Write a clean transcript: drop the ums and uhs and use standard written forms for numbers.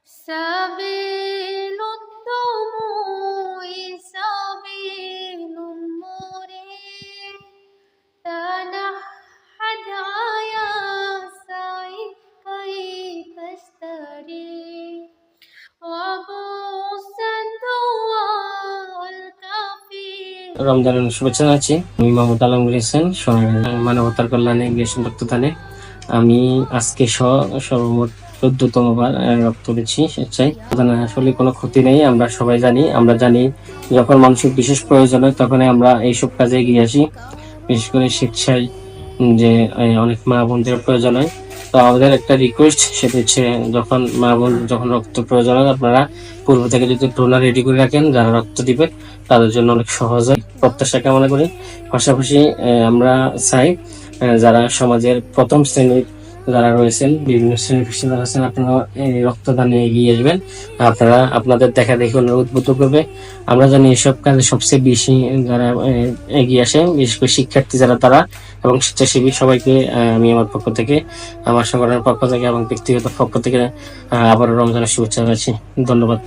سبيل الدموع سبيل مريح تنحت يا سعيد كي تشتري وبوس الدواء الكفيل রমজানের শুভেচ্ছা জানাচ্ছি। আমি মোহাম্মদ আলমগীর হোসেন, মানবতার কল্যাণে ইংলিশ রক্তদানে আমি আজকে সর্বমোট 14তম বার রক্ত দিচ্ছি স্বেচ্ছায়। আসলে কোনো ক্ষতি নেই, আমরা সবাই জানি। আমরা জানি যখন মানুষের বিশেষ প্রয়োজন হয় তখনই আমরা এইসব কাজে এগিয়ে আসি, বিশেষ করে স্বেচ্ছায় যে অনেক মা বোনদের প্রয়োজন হয়। তো আমাদের একটা রিকোয়েস্ট, সেটা হচ্ছে যখন মা বোন যখন রক্ত প্রয়োজন হয় আপনারা পূর্ব থেকে যদি ডোনার রেডি করে রাখেন, যারা রক্ত দিবে তাদের জন্য অনেক সহজ হয়, প্রত্যাশা কামনা করি। পাশাপাশি আমরা চাই যারা সমাজের প্রথম শ্রেণীর যারা রয়েছেন, বিভিন্ন শ্রেণীর যারা আছেন, আপনারা এই রক্তদানে এগিয়ে আসবেন। আপনারা আপনাদের দেখা দেখে অন্যরা উদ্বুদ্ধ করবে। আমরা জানি এসব কাজে সবচেয়ে বেশি যারা এগিয়ে আসে, বিশেষ করে শিক্ষার্থী যারা, তারা এবং স্বেচ্ছাসেবী সবাইকে আমি আমার পক্ষ থেকে, আমার সংগঠনের পক্ষ থেকে এবং ব্যক্তিগত পক্ষ থেকে আবারও রমজানের শুভেচ্ছা জানাচ্ছি। ধন্যবাদ।